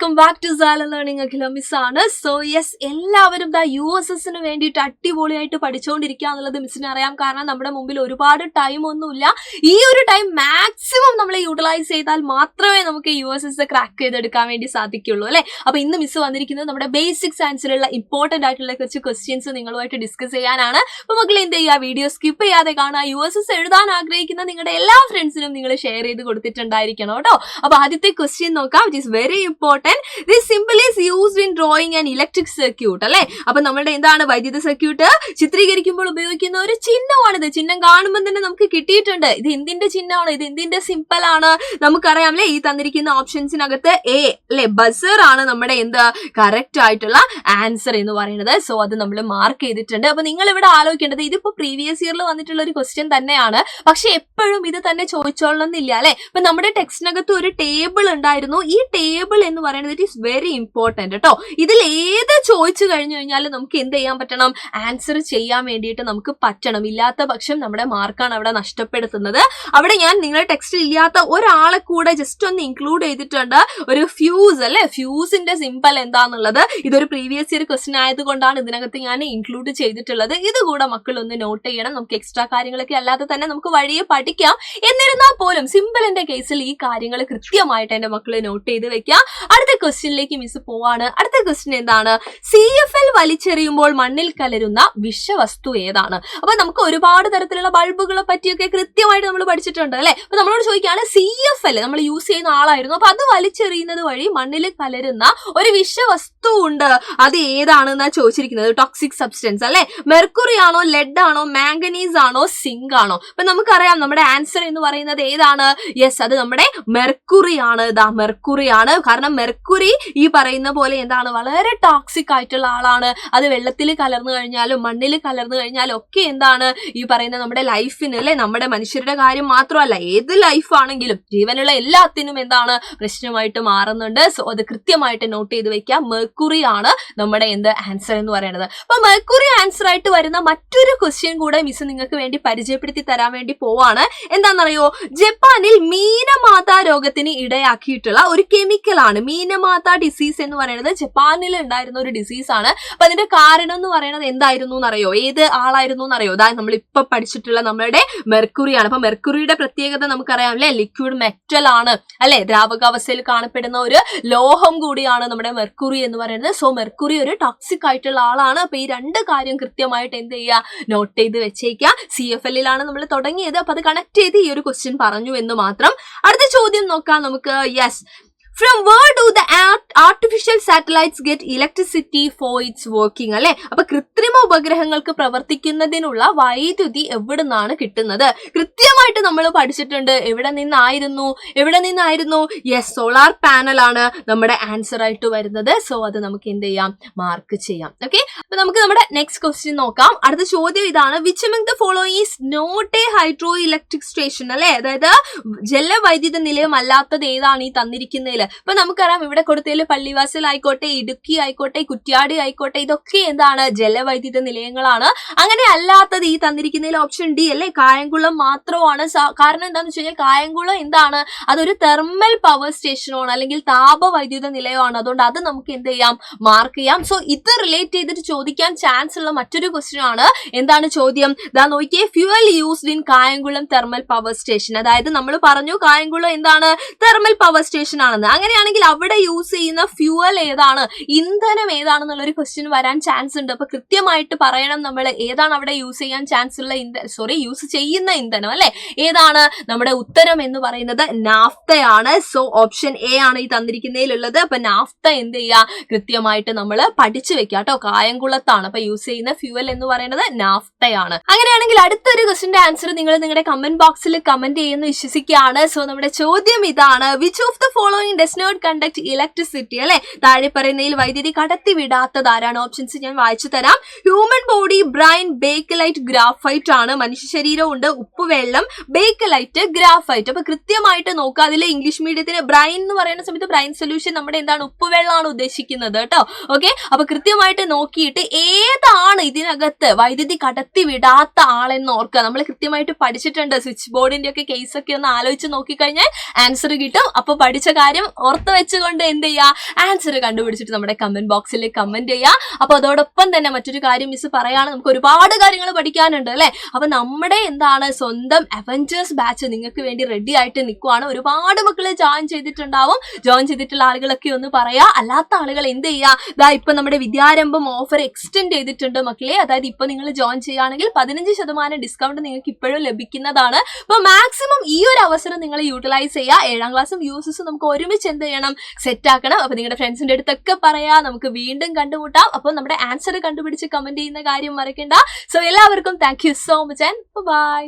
Welcome back to Sala learning Akhila miss ആണ്. So yes, എല്ലാവരും USSന് വേണ്ടിയിട്ട് അടിപൊളിയായിട്ട് പഠിച്ചുകൊണ്ടിരിക്കുക എന്നുള്ളത് മിസ്സിന് അറിയാം. കാരണം നമ്മുടെ മുമ്പിൽ ഒരുപാട് ടൈം ഒന്നുമില്ല. ഈ ഒരു ടൈം മാക്സിമം നമ്മൾ യൂട്ടിലൈസ് ചെയ്താൽ മാത്രമേ നമുക്ക് USS ക്രാക്ക് ചെയ്തെടുക്കാൻ വേണ്ടി സാധിക്കുള്ളൂ അല്ലെ. അപ്പൊ ഇന്ന് മിസ് വന്നിരിക്കുന്നത് നമ്മുടെ ബേസിക് സയൻസിലുള്ള ഇമ്പോർട്ടന്റ് ആയിട്ടുള്ള കുറച്ച് ക്വസ്റ്റ്യൻസ് നിങ്ങളുമായിട്ട് ഡിസ്കസ് ചെയ്യാനാണ്. അപ്പൊ മക്കൾ എന്ത് ചെയ്യുക, വീഡിയോ സ്കിപ്പ് ചെയ്യാതെ കാണുക. USS എഴുതാൻ ആഗ്രഹിക്കുന്ന നിങ്ങളുടെ എല്ലാ ഫ്രണ്ട്സിനും നിങ്ങൾ ഷെയർ ചെയ്ത് കൊടുത്തിട്ടുണ്ടായിരിക്കണം കേട്ടോ. അപ്പൊ ആദ്യത്തെ ക്വസ്റ്റ്യൻ നോക്കാം. It is very important. This simple is used in drawing and electric circuit അല്ലെ. അപ്പൊ നമ്മുടെ എന്താണ് വൈദ്യുത സർക്യൂട്ട് ചിത്രീകരിക്കുമ്പോൾ ഉപയോഗിക്കുന്ന ഒരു ചിഹ്നമാണിത്. ചിഹ്നം കാണുമ്പോൾ തന്നെ നമുക്ക് കിട്ടിയിട്ടുണ്ട്. ഇത് എന്തിന്റെ ചിഹ്നമാണ്, ഇത് എന്തിന്റെ സിമ്പിൾ ആണ് നമുക്കറിയാം അല്ലെ. ഈ തന്നിരിക്കുന്ന ഓപ്ഷൻസിനകത്ത് എ അല്ലെ, ബസർ ആണ് നമ്മുടെ എന്താ കറക്റ്റ് ആയിട്ടുള്ള ആൻസർ എന്ന് പറയുന്നത്. സോ അത് നമ്മൾ മാർക്ക് ചെയ്തിട്ടുണ്ട്. അപ്പൊ നിങ്ങൾ ഇവിടെ ആലോചിക്കേണ്ടത്, ഇതിപ്പോ പ്രീവിയസ് ഇയറിൽ വന്നിട്ടുള്ള ഒരു ക്വസ്റ്റ്യൻ തന്നെയാണ്, പക്ഷെ എപ്പോഴും ഇത് തന്നെ ചോദിച്ചോളണമെന്നില്ല അല്ലെ. ഇപ്പൊ നമ്മുടെ ടെക്സ്റ്റിനകത്ത് ഒരു ടേബിൾ ഉണ്ടായിരുന്നു. ഈ ടേബിൾ എന്ന് പറയുന്നത് ഇറ്റ് ഈസ് വെരി ഇമ്പോർട്ടന്റ് കേട്ടോ. ഇതിൽ ഏത് ചോദിച്ചു കഴിഞ്ഞു കഴിഞ്ഞാൽ നമുക്ക് എന്ത് ചെയ്യാൻ പറ്റണം, ആൻസർ ചെയ്യാൻ വേണ്ടിയിട്ട് നമുക്ക് പറ്റണം. ഇല്ലാത്ത പക്ഷം നമ്മുടെ മാർക്കാണ് അവിടെ നഷ്ടപ്പെടുത്തുന്നത്. അവിടെ ഞാൻ നിങ്ങളുടെ ടെക്സ്റ്റിൽ ഇല്ലാത്ത ഒരാളെ കൂടെ ജസ്റ്റ് ഒന്ന് ഇൻക്ലൂഡ് ചെയ്തിട്ടുണ്ട്. ഒരു ഫ്യൂസ് അല്ലെ, ഫ്യൂസിന്റെ സിമ്പിൾ എന്താന്നുള്ളത് ഇതൊരു പ്രീവിയസ് ഇയർ ക്വസ്റ്റ്യൻ ആയതുകൊണ്ടാണ് ഇതിനകത്ത് ഞാൻ ഇൻക്ലൂഡ് ചെയ്തിട്ടുള്ളത്. ഇത് കൂടെ മക്കൾ ഒന്ന് നോട്ട് ചെയ്യണം. നമുക്ക് എക്സ്ട്രാ കാര്യങ്ങളൊക്കെ അല്ലാതെ തന്നെ നമുക്ക് വഴിയെ പഠിക്കാം. എന്നിരുന്നാൽ പോലും സിമ്പിളിന്റെ കേസിൽ ഈ കാര്യങ്ങൾ കൃത്യമായിട്ട് എന്റെ മക്കളെ നോട്ട് ചെയ്ത് വെക്കാം. അടുത്ത ക്വസ്റ്റ്യനിലേക്ക് മിസ് പോവാണ്. അടുത്ത ക്വസ്റ്റ്യൻ എന്താണ്, CFL വലിച്ചെറിയുമ്പോൾ മണ്ണിൽ കലരുന്ന വിഷവസ്തു ഏതാണ്? അപ്പൊ നമുക്ക് ഒരുപാട് തരത്തിലുള്ള ബൾബുകളെ പറ്റിയൊക്കെ കൃത്യമായിട്ട് നമ്മൾ പഠിച്ചിട്ടുണ്ട് അല്ലെ. അപ്പൊ നമ്മളോട് ചോദിക്കുകയാണ് CFL നമ്മൾ യൂസ് ചെയ്യുന്ന ആളായിരുന്നു, അപ്പൊ അത് വലിച്ചെറിയുന്നത് വഴി മണ്ണിൽ കലരുന്ന ഒരു വിഷവസ്തു ഉണ്ട്, അത് ഏതാണെന്നാ ചോദിച്ചിരിക്കുന്നത്. ടോക്സിക് സബ്സ്റ്റൻസ് അല്ലെ. മെർക്കുറി ആണോ, ലെഡ് ആണോ, മാംഗനീസ് ആണോ, സിങ്ക് ആണോ? അപ്പൊ നമുക്കറിയാം നമ്മുടെ ആൻസർ എന്ന് പറയുന്നത് ഏതാണ്? യെസ്, അത് നമ്മുടെ മെർക്കുറി ആണ്. മെർക്കുറി ആണ്. കാരണം മെർക്കുറി ഈ പറയുന്ന പോലെ എന്താണ്, വളരെ ടോക്സിക് ആയിട്ടുള്ള ആളാണ്. അത് വെള്ളത്തിൽ കലർന്നു കഴിഞ്ഞാലും മണ്ണിൽ കലർന്നു കഴിഞ്ഞാലും ഒക്കെ എന്താണ് ഈ പറയുന്ന നമ്മുടെ ലൈഫിന് അല്ലെ, നമ്മുടെ മനുഷ്യരുടെ കാര്യം മാത്രമല്ല ഏത് ലൈഫ് ആണെങ്കിലും ജീവനുള്ള എല്ലാത്തിനും എന്താണ് പ്രശ്നമായിട്ട് മാറുന്നുണ്ട്. സോ അത് കൃത്യമായിട്ട് നോട്ട് ചെയ്ത് വെക്കാം. മെർക്കുറി ആണ് നമ്മുടെ എന്ത് ആൻസർ എന്ന് പറയുന്നത്. അപ്പൊ മെർക്കുറി ആൻസർ ആയിട്ട് വരുന്ന മറ്റൊരു ക്വസ്റ്റ്യൻ കൂടെ മിസ് നിങ്ങൾക്ക് വേണ്ടി പരിചയപ്പെടുത്തി തരാൻ വേണ്ടി പോവാണ്. എന്താണെന്നറിയോ, ജപ്പാനിൽ മീനമാതാ രോഗത്തിന് ഇടയാക്കിയിട്ടുള്ള ഒരു കെമിക്കൽ ആണ്. മീനമാതാ ഡിസീസ് എന്ന് പറയുന്നത് ജപ്പാനിൽ ഉണ്ടായിരുന്ന ഒരു ഡിസീസ് ആണ്. അപ്പൊ അതിന്റെ കാരണം എന്ന് പറയുന്നത് എന്തായിരുന്നു എന്നറിയോ, ഏത് ആളായിരുന്നു എന്നറിയോ? അതായത് നമ്മൾ ഇപ്പൊ പഠിച്ചിട്ടുള്ള നമ്മുടെ മെർക്കുറി ആണ്. അപ്പൊ മെർക്കുറിയുടെ പ്രത്യേകത നമുക്കറിയാം അല്ലെ, ലിക്വിഡ് മെറ്റൽ ആണ് അല്ലെ, ദ്രാവകാവസ്ഥയിൽ കാണപ്പെടുന്ന ഒരു ലോഹം കൂടിയാണ് നമ്മുടെ മെർക്കുറി എന്ന് പറയുന്നത്. സോ മെർക്കുറി ഒരു ടോക്സിക് ആയിട്ടുള്ള ആളാണ്. അപ്പൊ ഈ രണ്ട് കാര്യം കൃത്യമായിട്ട് എന്ത് ചെയ്യുക, നോട്ട് ചെയ്ത് വെച്ചേക്കുക. CFL ലാണ് നമ്മൾ തുടങ്ങിയത്. അപ്പൊ അത് കണക്ട് ചെയ്ത് ഈ ഒരു ക്വസ്റ്റ്യൻ പറഞ്ഞു എന്ന് മാത്രം. അടുത്ത ചോദ്യം നോക്കാം നമുക്ക്. Yes, from where do the artificial satellites get electricity for its working അല്ലെ. അപ്പൊ കൃത്രിമ ഉപഗ്രഹങ്ങൾക്ക് പ്രവർത്തിക്കുന്നതിനുള്ള വൈദ്യുതി എവിടെ നിന്നാണ് കിട്ടുന്നത്? കൃത്യമായിട്ട് നമ്മൾ പഠിച്ചിട്ടുണ്ട്. എവിടെ നിന്നായിരുന്നു? യെസ്, സോളാർ പാനൽ ആണ് നമ്മുടെ ആൻസർ ആയിട്ട് വരുന്നത്. സോ അത് നമുക്ക് എന്ത് ചെയ്യാം, മാർക്ക് ചെയ്യാം. ഓക്കെ, അപ്പൊ നമുക്ക് നമ്മുടെ നെക്സ്റ്റ് ക്വസ്റ്റ്യൻ നോക്കാം. അടുത്ത ചോദ്യം ഇതാണ്, which among the following is not a hydroelectric station അല്ലെ. അതായത് ജലവൈദ്യുത നിലയം അല്ലാത്തത് ഏതാണ് ഈ തന്നിരിക്കുന്നതിൽ? ഇപ്പൊ നമുക്കറിയാം ഇവിടെ കൊടുത്തതിൽ പള്ളിവാസൽ ആയിക്കോട്ടെ, ഇടുക്കി ആയിക്കോട്ടെ, കുറ്റ്യാടി ആയിക്കോട്ടെ, ഇതൊക്കെ എന്താണ് ജലവൈദ്യുത നിലയങ്ങളാണ്. അങ്ങനെ അല്ലാത്തത് ഈ തന്നിരിക്കുന്നതിൽ ഓപ്ഷൻ ഡി അല്ലെ, കായംകുളം മാത്രമാണ്. കാരണം എന്താണെന്ന് വെച്ച് കഴിഞ്ഞാൽ കായംകുളം എന്താണ്, അതൊരു തെർമൽ പവർ സ്റ്റേഷനാണ് അല്ലെങ്കിൽ താപവൈദ്യുത നിലയമാണ്. അതുകൊണ്ട് അത് നമുക്ക് എന്ത് ചെയ്യാം, മാർക്ക് ചെയ്യാം. സോ ഇത് റിലേറ്റ് ചെയ്തിട്ട് ചോദിക്കാൻ ചാൻസ് ഉള്ള മറ്റൊരു ക്വസ്റ്റ്യൻ ആണ്. എന്താണ് ചോദ്യം? നോക്കിയേ, fuel used in Kayamkulam thermal power station. അതായത് നമ്മൾ പറഞ്ഞു കായംകുളം എന്താണ്, തെർമൽ പവർ സ്റ്റേഷൻ ആണെന്ന്. അങ്ങനെയാണെങ്കിൽ അവിടെ യൂസ് ചെയ്യുന്ന ഫ്യൂവൽ ഏതാണ്, ഇന്ധനം ഏതാണെന്നുള്ളൊരു ക്വസ്റ്റ്യൻ വരാൻ ചാൻസ് ഉണ്ട്. അപ്പൊ കൃത്യമായിട്ട് പറയണം നമ്മൾ ഏതാണ് അവിടെ യൂസ് ചെയ്യാൻ ചാൻസ് ഉള്ള യൂസ് ചെയ്യുന്ന ഇന്ധനം അല്ലെ. ഏതാണ് നമ്മുടെ ഉത്തരം എന്ന് പറയുന്നത്? നാഫ്തയാണ്. സോ ഓപ്ഷൻ എ ആണ് ഈ തന്നിരിക്കുന്നതിലുള്ളത്. അപ്പൊ നാഫ്ത എന്ത് ചെയ്യുക, കൃത്യമായിട്ട് നമ്മൾ പഠിച്ചു വെക്കുക കേട്ടോ. കായംകുളത്താണ് അപ്പൊ യൂസ് ചെയ്യുന്ന ഫ്യൂവൽ എന്ന് പറയുന്നത് നാഫ്തയാണ്. അങ്ങനെയാണെങ്കിൽ അടുത്തൊരു ക്വസ്റ്റ്യന്റെ ആൻസർ നിങ്ങൾ നിങ്ങളുടെ കമന്റ് ബോക്സിൽ കമന്റ് ചെയ്യുന്ന വിശ്വസിക്കുകയാണ്. സോ നമ്മുടെ ചോദ്യം ഇതാണ്, which of the following does not conduct electricity അല്ലെ. താഴെ പറയുന്നതിൽ വൈദ്യുതി കടത്തി വിടാത്തത് ആരാണ്? ഓപ്ഷൻസ് ഞാൻ വായിച്ചു തരാം. Human body, brine, Bakelite, graphite ആണ്. മനുഷ്യ ശരീരം ഉണ്ട്, ഉപ്പുവെള്ളം, ബേക്കലൈറ്റ്, ഗ്രാഫൈറ്റ്. അപ്പൊ കൃത്യമായിട്ട് നോക്കുക. അതിൽ ഇംഗ്ലീഷ് മീഡിയത്തിന് ബ്രൈൻ എന്ന് പറയുന്ന സമയത്ത് ബ്രൈൻ സൊല്യൂഷൻ നമ്മുടെ എന്താണ്, ഉപ്പുവെള്ളമാണ് ഉദ്ദേശിക്കുന്നത് കേട്ടോ. ഓക്കെ, അപ്പൊ കൃത്യമായിട്ട് നോക്കിയിട്ട് ഏതാണ് ഇതിനകത്ത് വൈദ്യുതി കടത്തി വിടാത്ത ആളെന്ന് ഓർക്കുക. നമ്മൾ കൃത്യമായിട്ട് പഠിച്ചിട്ടുണ്ട്. സ്വിച്ച് ബോർഡിന്റെ ഒക്കെ കേസ് ഒക്കെ ഒന്ന് ആലോചിച്ച് നോക്കിക്കഴിഞ്ഞാൽ ആൻസർ കിട്ടും. അപ്പൊ പഠിച്ച കാര്യം ഓർത്ത് വെച്ചുകൊണ്ട് എന്ത് ചെയ്യുക, ആൻസർ കണ്ടുപിടിച്ചിട്ട് നമ്മുടെ കമന്റ് ബോക്സിൽ കമന്റ് ചെയ്യുക. അപ്പൊ അതോടൊപ്പം തന്നെ മറ്റൊരു കാര്യം മിസ് പറയാണ്, നമുക്ക് ഒരുപാട് കാര്യങ്ങൾ പഠിക്കാനുണ്ട് അല്ലെ. അപ്പൊ നമ്മുടെ എന്താണ് സ്വന്തം അവഞ്ചേഴ്സ് ബാച്ച് നിങ്ങൾക്ക് വേണ്ടി റെഡി ആയിട്ട് നിൽക്കുവാണ്. ഒരുപാട് മക്കള് ജോയിൻ ചെയ്തിട്ടുണ്ടാവും. ജോയിൻ ചെയ്തിട്ടുള്ള ആളുകളൊക്കെ ഒന്ന് പറയാ, അല്ലാത്ത ആളുകൾ എന്ത് ചെയ്യുക, ഇപ്പൊ നമ്മുടെ വിദ്യാരംഭം ഓഫർ എക്സ്റ്റെൻഡ് ചെയ്തിട്ടുണ്ട് മക്കളെ. അതായത് ഇപ്പൊ നിങ്ങൾ ജോയിൻ ചെയ്യുകയാണെങ്കിൽ 15% ഡിസ്കൗണ്ട് നിങ്ങൾക്ക് ഇപ്പോഴും ലഭിക്കുന്നതാണ്. അപ്പൊ മാക്സിമം ഈ ഒരു അവസരം നിങ്ങൾ യൂട്ടിലൈസ് ചെയ്യുക. 7ാം ക്ലാസ്സും യൂസസും നമുക്ക് ഒരുമിച്ച് എന്ത് ചെയ്യണം, സെറ്റ് ആക്കണം. അപ്പൊ നിങ്ങളുടെ ഫ്രണ്ട്സിന്റെ അടുത്തൊക്കെ പറയാ, നമുക്ക് വീണ്ടും കണ്ടുമുട്ടാം. അപ്പൊ നമ്മുടെ ആൻസർ കണ്ടുപിടിച്ച് കമന്റ് ചെയ്യുന്ന കാര്യം മറക്കണ്ട. സോ എല്ലാവർക്കും thank you so much and by.